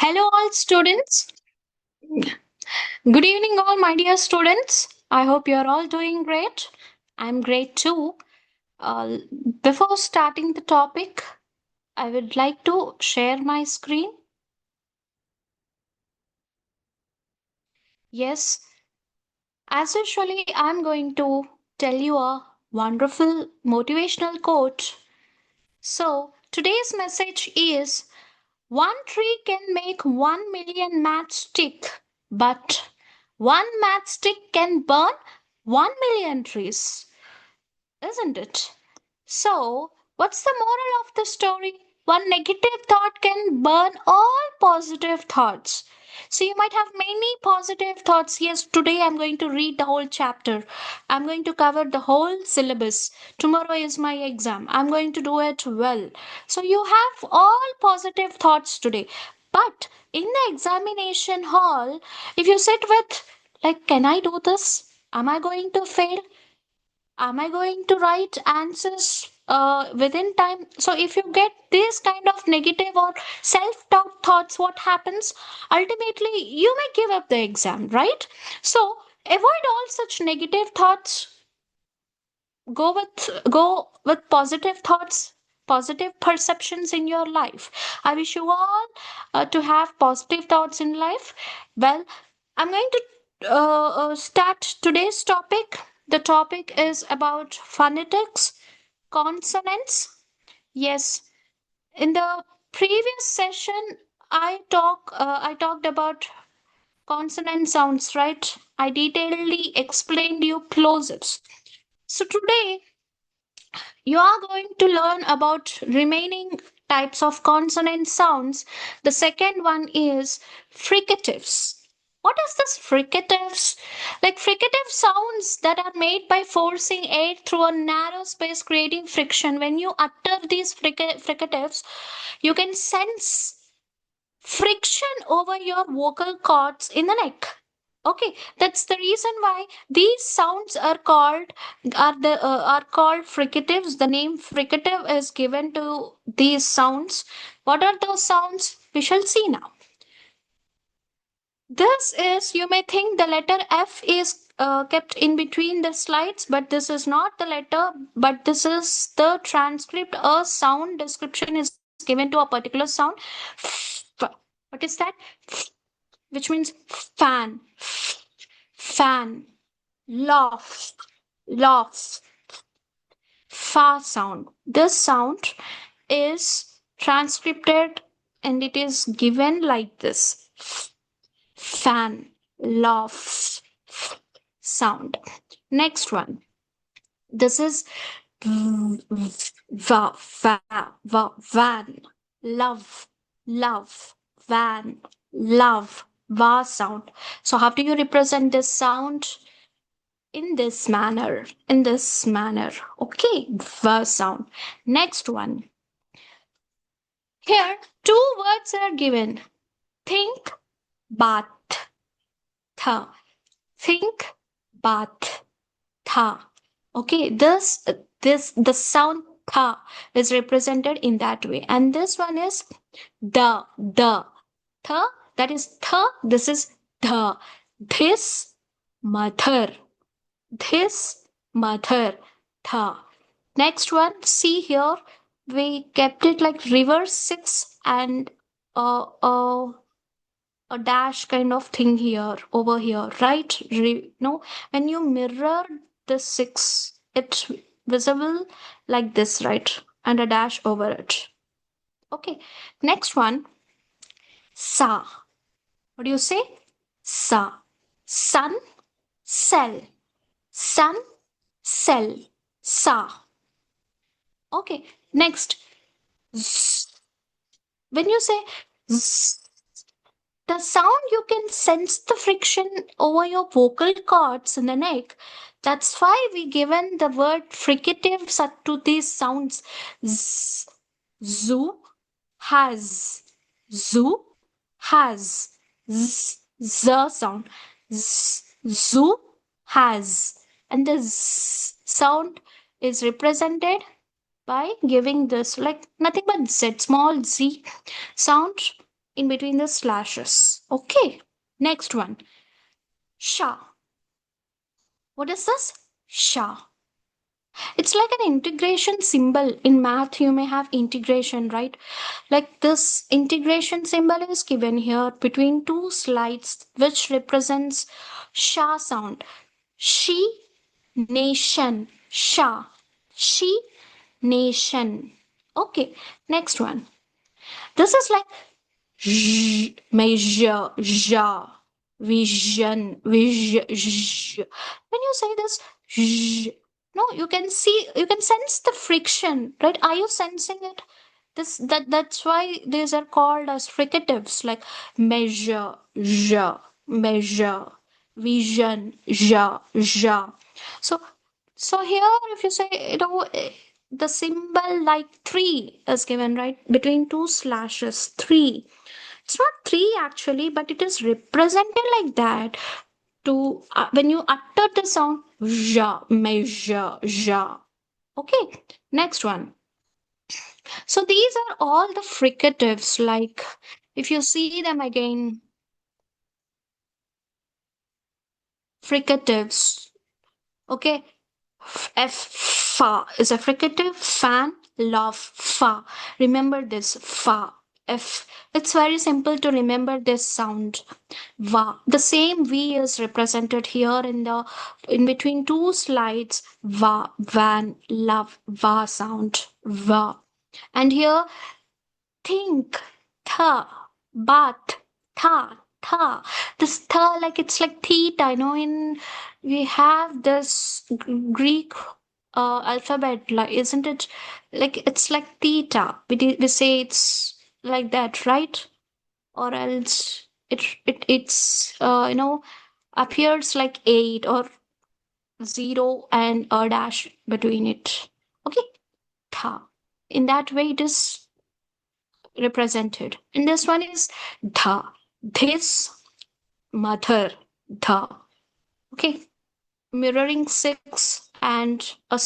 Hello, all students. Good evening, all my dear students. I hope you're all doing great. I'm great too. Uh, Before starting the topic, I would like to share my screen. Yes, as usually, I'm going to tell you a wonderful motivational quote. So, today's message is one tree can make 1 million matchstick, but one matchstick can burn 1 million trees, isn't it? So, what's the moral of the story? One negative thought can burn all positive thoughts. So, you might have many positive thoughts. Yes, today I'm going to read the whole chapter. I'm going to cover the whole syllabus. Tomorrow is my exam. I'm going to do it well. So, you have all positive thoughts today. But in the examination hall, if you sit with, like, can I do this? Am I going to fail? Am I going to write answers within time? So if you get this kind of negative or self-doubt thoughts, what happens? Ultimately, you may give up the exam, right? So avoid all such negative thoughts. Go with positive thoughts, positive perceptions in your life. I wish you all to have positive thoughts in life. Well, I'm going to start today's topic. The topic is about phonetics, consonants. Yes, in the previous session, I talked about consonant sounds, right? I detailedly explained you plosives. So today you are going to learn about remaining types of consonant sounds. The second one is fricatives. What is this fricatives? Like fricative sounds that are made by forcing air through a narrow space, creating friction. When you utter these fricatives, you can sense friction over your vocal cords in the neck. Okay, that's the reason why these sounds are called fricatives. The name fricative is given to these sounds. What are those sounds? We shall see now. This is, you may think the letter F is kept in between the slides, but this is not the letter, but this is the transcript. A sound description is given to a particular sound. What is that? Which means fan, fan, laugh, laugh, fa sound. This sound is transcribed and it is given like this: fan, laugh, sound. Next one. This is van, love, love, van, love, va sound. So how do you represent this sound? In this manner, in this manner. Okay, va sound. Next one. Here, two words are given. Think, bath, tha. Think, bath, tha. Okay, the sound tha is represented in that way, and this one is the tha, that is tha. This is the. This mother, this mother, tha. Next one, see here, we kept it like reverse six and uh, uh, a dash kind of thing here over here, right? No, when you mirror the six, it's visible like this, right? And a dash over it. Okay, next one, sa. What do you say? Sa. Sun, cell. Sun, cell. Sa. Okay, next, z. When you say z, the sound, you can sense the friction over your vocal cords in the neck. That's why we given the word fricatives to these sounds. Z, zoo, has, zoo, has, z, z sound, z, zoo, has, and the z sound is represented by giving this like nothing but z, small z sound. in between the slashes. Okay. Next one. Sha. What is this? Sha. It's like an integration symbol. In math, you may have integration, right? Like this integration symbol is given here between two slides, which represents Sha sound. She, nation, Sha. She, nation. Okay, next one. This is like measure, ja, vision, vision. When you say this, no, you can see, you can sense the friction, right? Are you sensing it? That's why these are called as fricatives, like measure, ja, measure, vision, ja, ja. So so here, if you say, the symbol like three is given, right? Between two slashes, three. It's not three actually, but it is represented like that to when you utter the sound, ja, measure, ja. Okay, next one. So these are all the fricatives. Like if you see them again, fricatives. Okay, F fa is a fricative. Fan, love, fa. Remember this fa. F. It's very simple to remember this sound. Va. The same V is represented here in between two slides. Va, van, love, va sound. Va. And here think, tha, but, tha. This tha, like it's like theta, we have this Greek alphabet, like, isn't it? Like, it's like theta. We say it's like that, right? Or else it's appears like 8 or 0 and a dash between it. Okay, tha. In that way, it is represented. And this one is dha. This mother, dha. Okay, mirroring 6 and a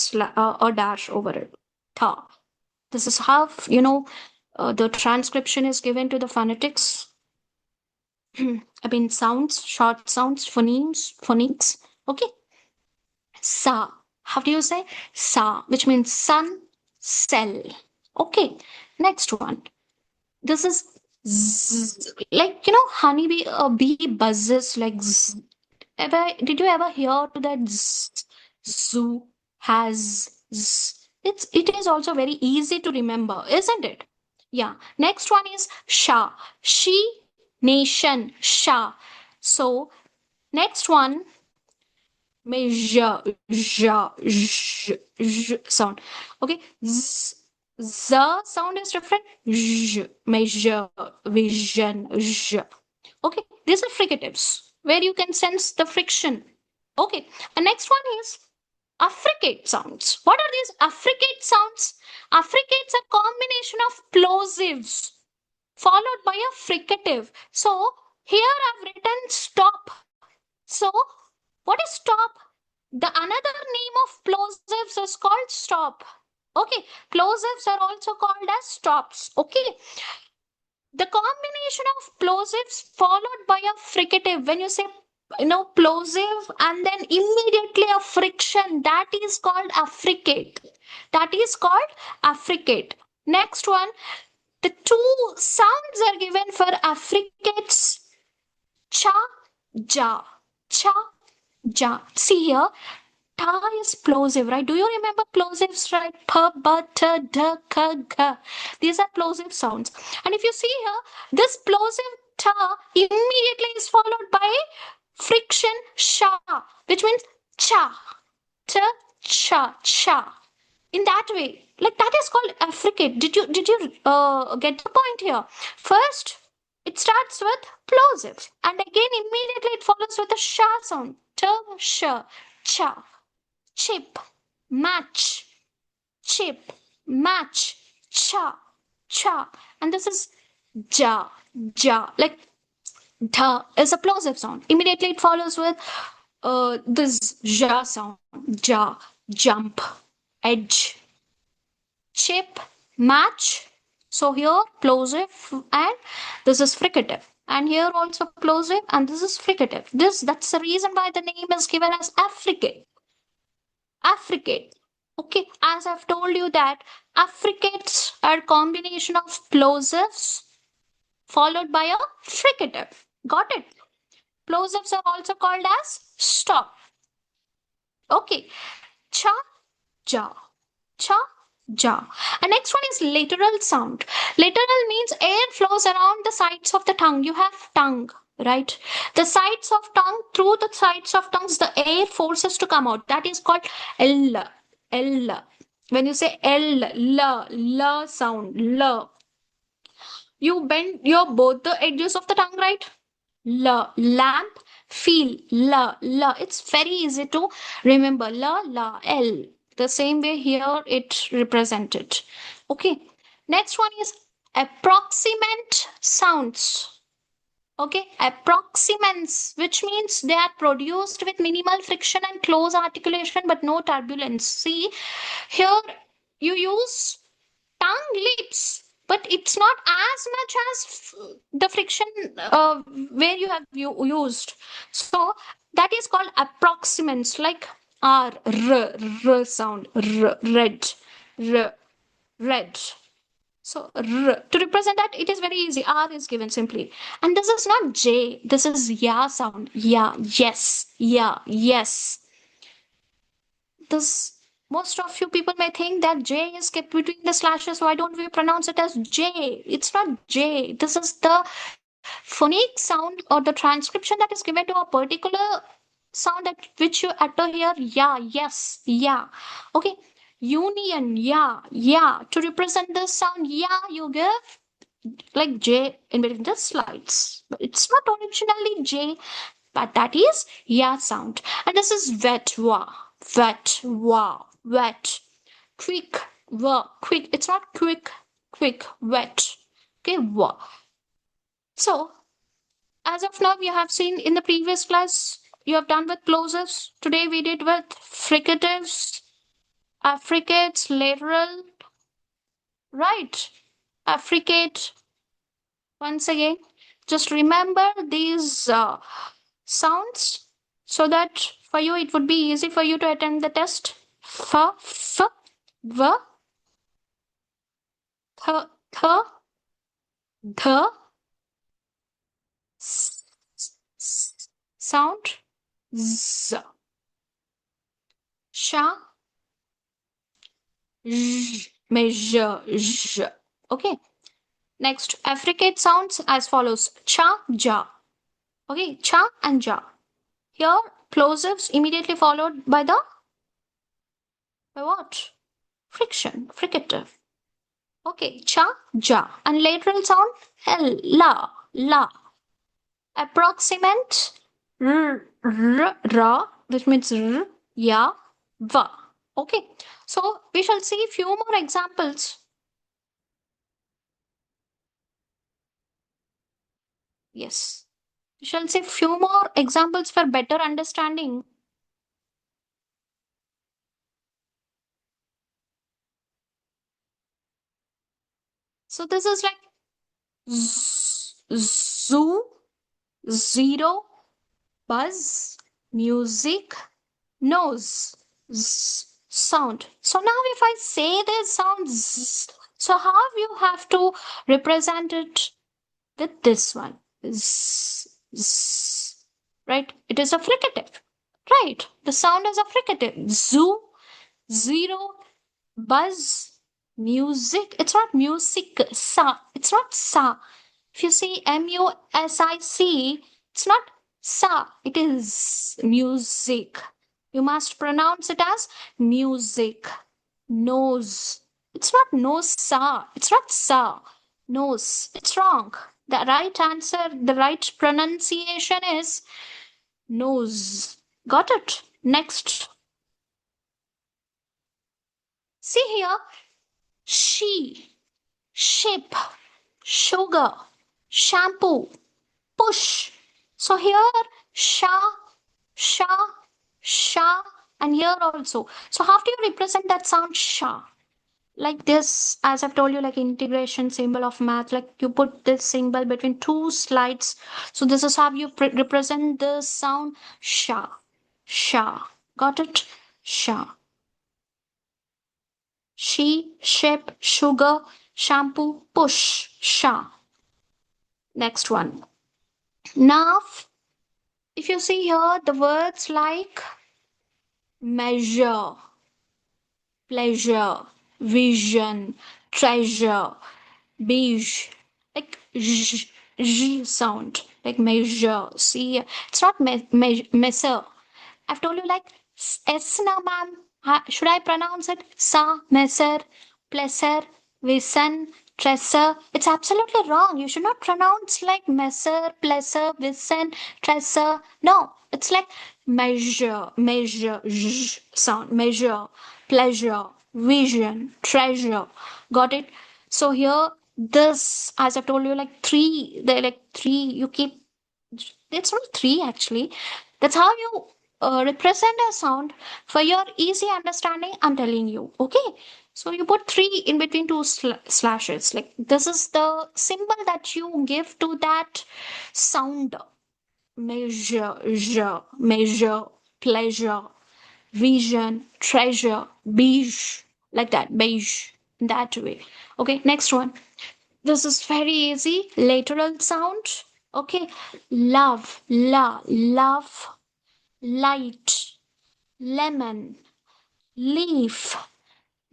dash over it. Dha. This is how the transcription is given to the phonetics. I mean sounds, short sounds, phonics. Okay, sa. How do you say sa? Which means sun, cell. Okay, next one. This is like honeybee, a bee buzzes like zzz. Did you ever hear to that zoo has it is also very easy to remember, isn't it? Yeah. Next one is sha. She, nation, sha. So next one, measure, ja, sound. Okay, the sound is different. Measure, vision, okay, these are fricatives where you can sense the friction. Okay, and next one is affricate sounds. What are these affricate sounds? Affricates are combination of plosives followed by a fricative. So here I've written stop. So what is stop? The another name of plosives is called stop. Okay, plosives are also called as stops. Okay, the combination of plosives followed by a fricative. When you say plosive and then immediately a friction, that is called affricate. That is called affricate. Next one, the two sounds are given for affricates: cha, ja, cha, ja. See here, ta is plosive, right? Do you remember plosives, right? Pa, ba, ta, da, ka, ga. These are plosive sounds. And if you see here, this plosive ta immediately is followed by friction sha, which means cha, ta, cha, cha. In that way, like that is called affricate. Did you get the point here? First, it starts with plosive, and again immediately it follows with a sha sound. Ta, sha, cha. Chip, match, chip, match, cha, cha. And this is ja, ja. Like da is a plosive sound. Immediately it follows with this ja sound. Ja, jump, edge, chip, match, So here plosive and this is fricative. And here also plosive and this is fricative. That's the reason why the name is given as affricate. Affricate. Okay, as I've told you that affricates are a combination of plosives followed by a fricative. Got it? Plosives are also called as stop. Okay, cha, ja, cha, ja. And next one is lateral sound. Lateral means air flows around the sides of the tongue. You have tongue, right? The sides of tongue, through the sides of tongues, the air forces to come out. That is called L. L. When you say L, L sound, L, you bend your both the edges of the tongue, right? L, lamp, feel, L. It's very easy to remember. L. The same way here it represented. Okay. Next one is approximant sounds. Okay, approximants, which means they are produced with minimal friction and close articulation but no turbulence. See, here you use tongue lips, but it's not as much as the friction where you have used. So that is called approximants, like r sound, red, r, red. So to represent that, it is very easy. R is given simply. And this is not J. This is ya sound. Yeah, yes, yeah, yes. This most of you people may think that J is kept between the slashes. Why don't we pronounce it as J? It's not J. This is the phonic sound or the transcription that is given to a particular sound that which you utter here. Yeah, yes, yeah. Okay. Union, yeah, yeah. To represent this sound, yeah, you give like J in between the slides. But it's not originally J, but that is yeah sound. And this is wet, wa, wet, wow, wet, quick, wa, quick. It's not quick, quick, wet. Okay, wa. So, as of now, we have seen in the previous class, you have done with plosives. Today we did with fricatives, affricates, lateral, right? Affricate, once again, just remember these sounds so that for you it would be easy for you to attend the test. F, v, th, th, sound, z, sha, j, j. Okay. Next, affricate sounds as follows: cha, ja. Okay, cha and ja. Here, plosives immediately followed by the by what? Friction, fricative. Okay, cha, ja. And lateral sound, l, la. Approximant, ra, which means r, ya, va. Okay, so we shall see few more examples. Yes, we shall see few more examples for better understanding. So this is like zoo, zero, buzz, music, nose, sound. So now if I say this sound, so how you have to represent it with this one? Right? It is a fricative. Right? The sound is a fricative. Zoo, zero, buzz, music. It's not music, sa. It's not sa. If you see music, it's not sa. It is music. You must pronounce it as music. Nose. It's not nose sa. It's not sa. Nose. It's wrong. The right answer, the right pronunciation is nose. Got it? Next. See here. She, ship, sugar, shampoo, push. So here, sha, sha, sha, and here also. So how do you represent that sound sha? like this, as I've told you, like integration symbol of math, like you put this symbol between two slides. So this is how you represent the sound sha. Sha. Got it? Sha. She, ship, sugar, shampoo, push, sha. Next one. Now, if you see here, the words like measure, pleasure, vision, treasure, beige, like sound, like measure. See, it's not measure. I've told you like S now, ma'am. Should I pronounce it sa, measure, pleasure, vision, treasure? It's absolutely wrong. You should not pronounce like measure, pleasure, vision, treasure. No, it's like measure, measure, sound, measure, pleasure, vision, treasure. Got it? So here, this, as I've told you, like three, they're like three. You keep, it's not three actually. That's how you represent a sound for your easy understanding. I'm telling you, okay? So you put three in between two slashes. Like this is the symbol that you give to that sound. Measure, measure, pleasure, vision, treasure, beige, like that, beige, that way. Okay, next one. This is very easy. Lateral sound. Okay. Love, love, light, lemon, leaf,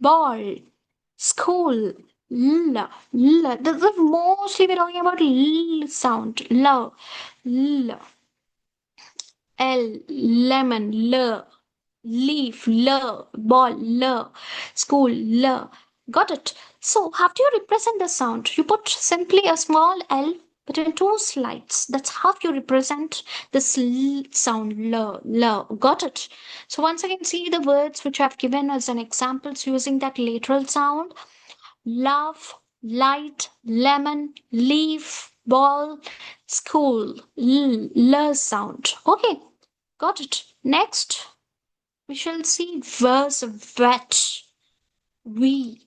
ball, school, This is mostly we're talking about l sound. Love, l, L, lemon, leaf, ball, school, Got it? So, how do you represent the sound? You put simply a small L between two slides. That's how you represent this sound, Got it? So, once again, see the words which I've given as an examples using that lateral sound. Love, light, lemon, leaf, ball, school, sound. Okay, got it. Next, we shall see verse wet. We,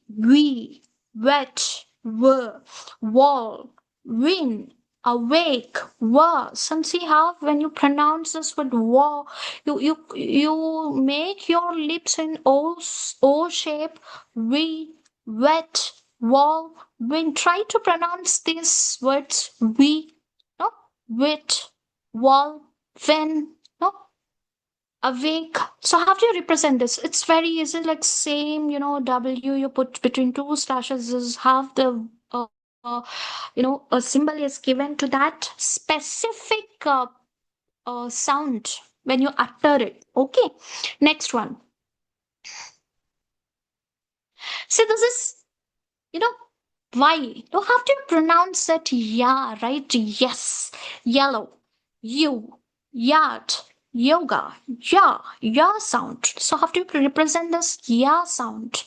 wet, were, wall, win, awake, was. And see how when you pronounce this with war, you make your lips in O shape. We, wet, wall, win. Try to pronounce these words. We, no, wit, wall, win, no, awake. So how do you represent this? It's very easy, like same, W you put between two slashes is half the a symbol is given to that specific sound when you utter it. Okay, next one. See, this is, you know, why? You have to pronounce it yeah, right? Yes. Yellow. You. Yard. Yoga. Yeah sound. So have to represent this yeah sound.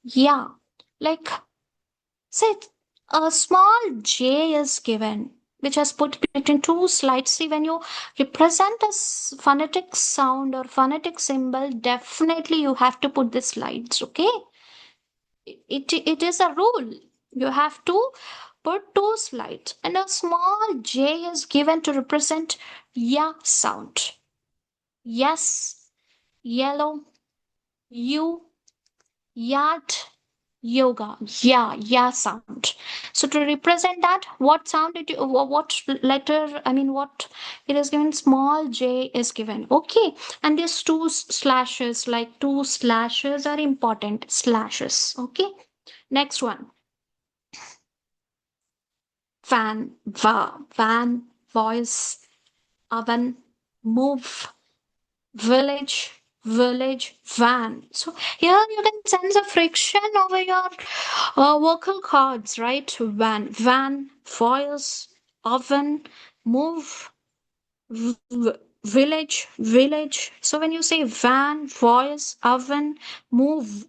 Yeah. Like, say, a small J is given, which has put between two slides. See, when you represent a phonetic sound or phonetic symbol, definitely you have to put the slides, okay? It is a rule. You have to put two slides, and a small J is given to represent ya sound. Yes, yellow, you, yard, yoga, yeah sound. So to represent that, what sound did you, what letter, I mean, what it is given, small J is given. Okay, and these two slashes, like two slashes are important slashes. Okay, next one. Van, voice, oven, move, village, van. So here you can sense a friction over your vocal cords, right? Van, voice, oven, move, village. So when you say van, voice, oven, move,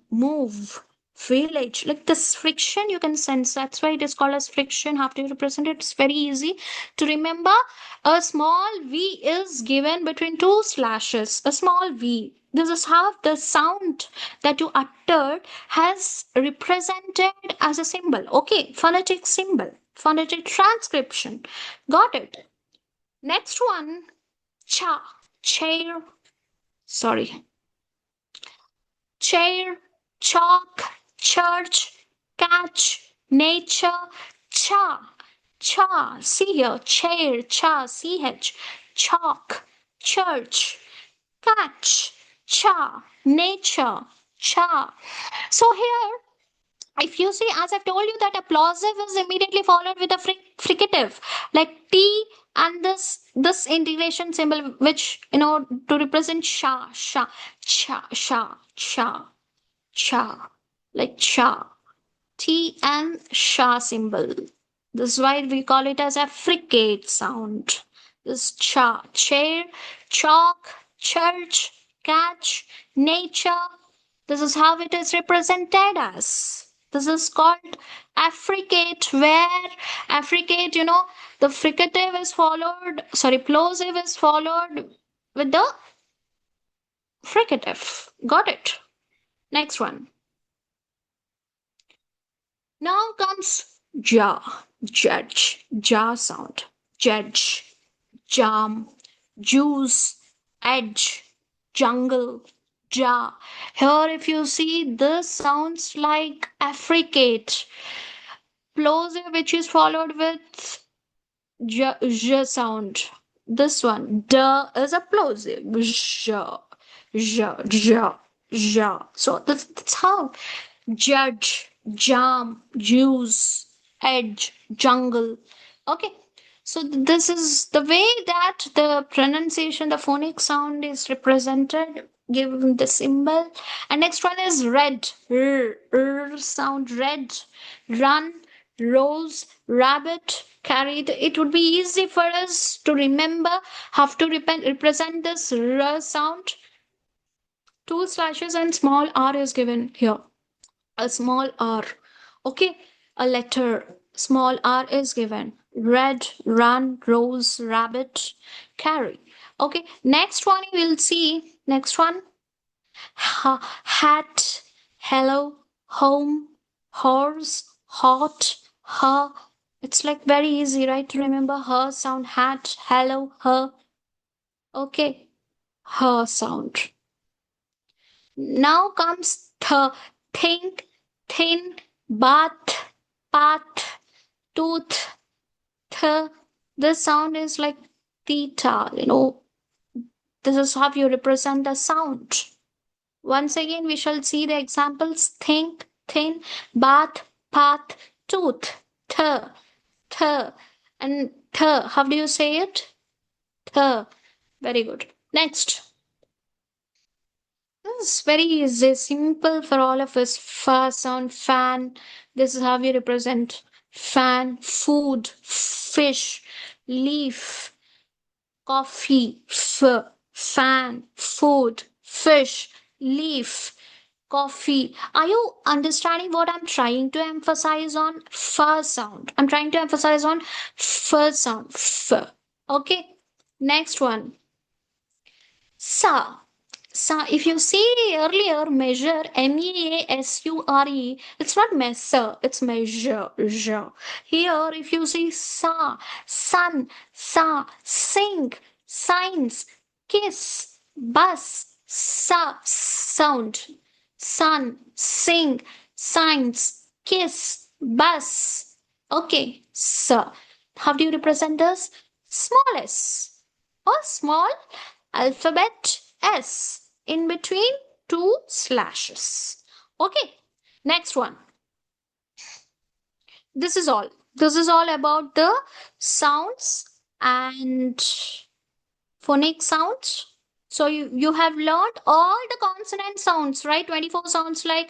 village, like this friction you can sense. That's why it is called as friction. How do you represent it? It's very easy to remember. A small v is given between two slashes. A small v. This is how the sound that you uttered has represented as a symbol. Okay, phonetic symbol, phonetic transcription. Got it. Next one, cha, chair, sorry, chair, chalk, church, catch, nature, cha, cha. See here, chair, cha, ch, chalk, church, catch, cha, nature, cha. So here, if you see, as I've told you, that applausive is immediately followed with a fricative, like T and this integration symbol, which to represent sha, sha, cha, sha, cha, cha, like cha. T and sha symbol. This is why we call it as a fricate sound. This cha, chair, chalk, church, catch, nature. This is how it is represented as. This is called affricate, where affricate, the fricative is followed, sorry, plosive is followed with the fricative. Got it? Next one. Now comes ja, judge, ja sound, judge, jam, juice, edge, jungle, ja. Here, if you see, this sounds like affricate, plosive, which is followed with j sound. This one, da is a plosive, ja, ja, ja, ja. So that's how judge, jam, juice, edge, jungle. Okay, so this is the way that the pronunciation, the phonic sound is represented, given the symbol. And next one is red, sound, red, run, rose, rabbit, carried. It would be easy for us to remember how to represent this r sound. Two slashes and small r is given here, a small r. Okay, a letter, small r is given. Red, run, rose, rabbit, carry. Okay, next one you will see. Next one, hat, hello, home, horse, hot, her. It's like very easy, right? To remember her sound, hat, hello, her. Okay, her sound. Now comes think, thin, bath, path, tooth, th. This sound is like theta, This is how you represent the sound. Once again, we shall see the examples: think, thin, bath, path, tooth, th, th, and th. How do you say it? Th. Very good. Next. This is very easy, simple for all of us. Fa sound, fan. This is how we represent fan, food, fish, leaf, coffee, fan, food, fish, leaf, coffee. Are you understanding what I'm trying to emphasize on? Fa sound. I'm trying to emphasize on f sound. F. Okay. Next one. Sa. Sa, if you see earlier, measure, MEASURE, it's not measure, it's measure. Here, if you see sa, sun, sa, sing, signs, kiss, bus, sa, sound, sun, sing, signs, kiss, bus. Okay, sa. How do you represent this? Small s or small alphabet S in between two slashes. Okay, next one. This is all. This is all about the sounds and phonic sounds. So you have learned all the consonant sounds, right? 24 sounds like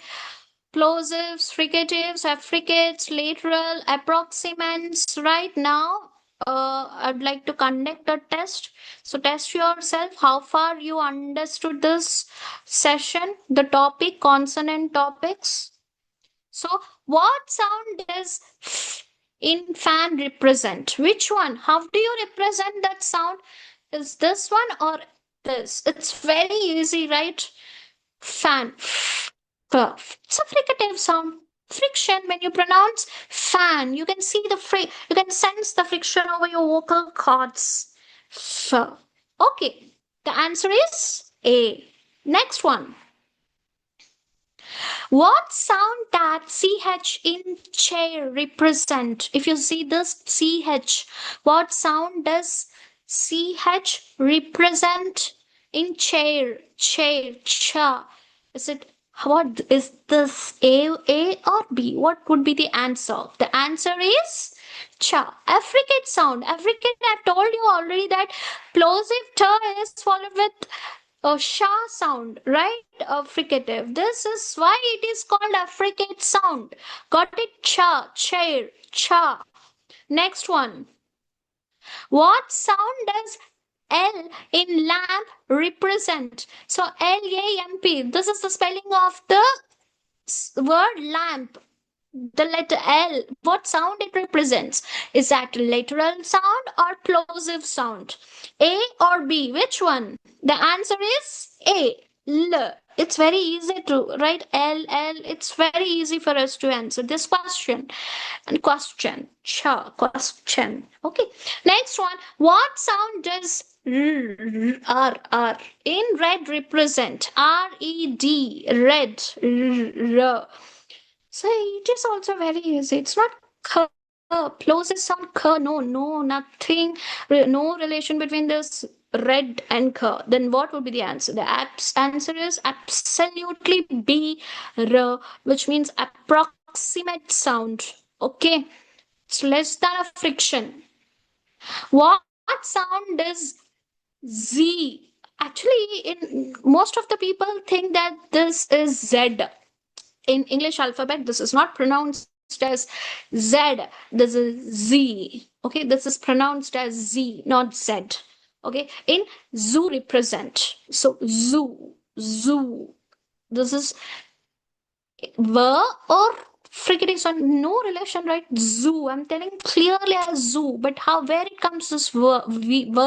plosives, fricatives, affricates, lateral, approximants. Right now, I'd like to conduct a test. So test yourself how far you understood this session, the topic, consonant topics. So what sound does in fan represent? Which one? How do you represent that sound? Is this one or this. It's very easy, right? Fan. It's a fricative sound. Friction, when you pronounce fan, you can see you can sense the friction over your vocal cords. Okay, the answer is A. Next one. What sound that CH in chair represent? If you see this CH, what sound does CH represent in chair? Chair, cha. Is it what is this A or B? What would be the answer? The answer is cha. Affricate sound. Affricate, I told you already that plosive t is followed with a sha sound, right? A fricative. This is why it is called affricate sound. Got it? Cha, chair, cha. Next one. What sound does L in lamp represent? So LAMP. This is the spelling of the word lamp. The letter L, what sound it represents? Is that lateral sound or plosive sound? A or B? Which one? The answer is A. L. It's very easy to write L. It's very easy for us to answer this question. And question. Okay. Next one. What sound does R in red represent? RED. Red. R. So it is also very easy. It's not k. Plosive sound k. No, nothing. No relation between this red and k. Then what would be the answer? The answer is absolutely B, r, which means approximate sound. Okay, it's less than a friction. What sound is Z? Actually, in most of the people think that this is Z in English alphabet. This is not pronounced as Z. This is Z. Okay, this is pronounced as Z, not Z. Okay, in zoo represent. So zoo. This is ver or fricative sound, no relation, right? Zoo. I'm telling clearly as zoo, but how where it comes this ver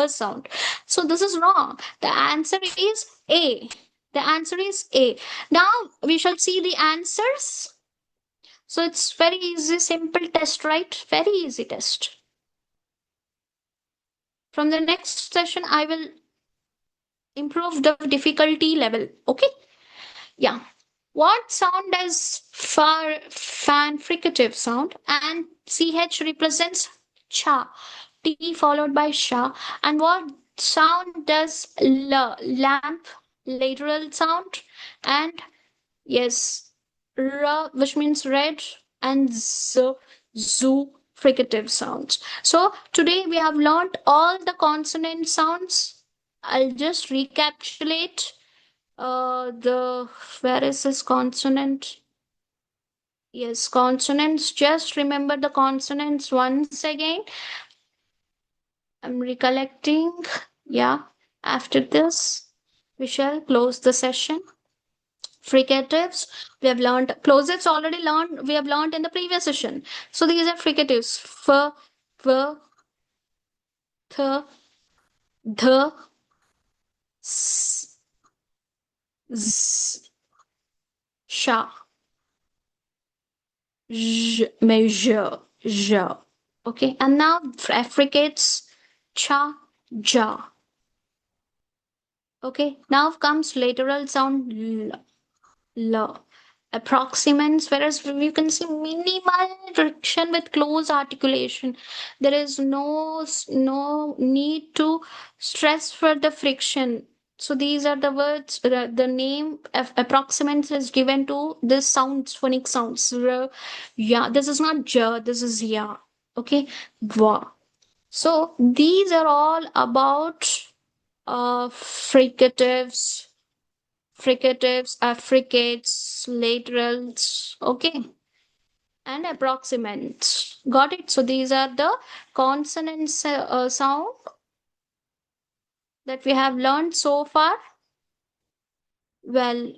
sound? So this is wrong. The answer is A. The answer is A. Now we shall see the answers. So it's very easy, simple test, right? Very easy test. From the next session, I will improve the difficulty level. Okay? Yeah. What sound does fan fricative sound? And CH represents cha. T followed by sha. And what sound does lamp lateral sound? And yes, r, which means red, and z, zoo, fricative sounds. So today we have learned all the consonant sounds. I'll just recapitulate the where is this consonant? Yes, consonants. Just remember the consonants once again. I'm recollecting. Yeah. After this, we shall close the session. Fricatives, we have learned. Plosives already learned. We have learned in the previous session. So these are fricatives. F, v, th, th, s, z, sha, j, j. Okay, and now affricates cha, ja. Okay, now comes lateral sound l. Approximants, whereas you can see minimal friction with close articulation. There is no need to stress for the friction. So these are the words. The name of approximants is given to this sounds, phonic sounds. Yeah, this is not j. This is ya. Okay, va. So these are all about fricatives, affricates, laterals, okay, and approximants. Got it? So these are the consonants sound that we have learned so far. Well,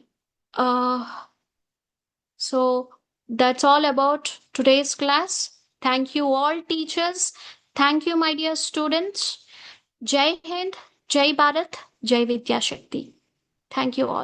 so that's all about today's class. Thank you all teachers. Thank you, my dear students. Jai Hind, Jai Bharat. Jai Vidya Shakti. Thank you all.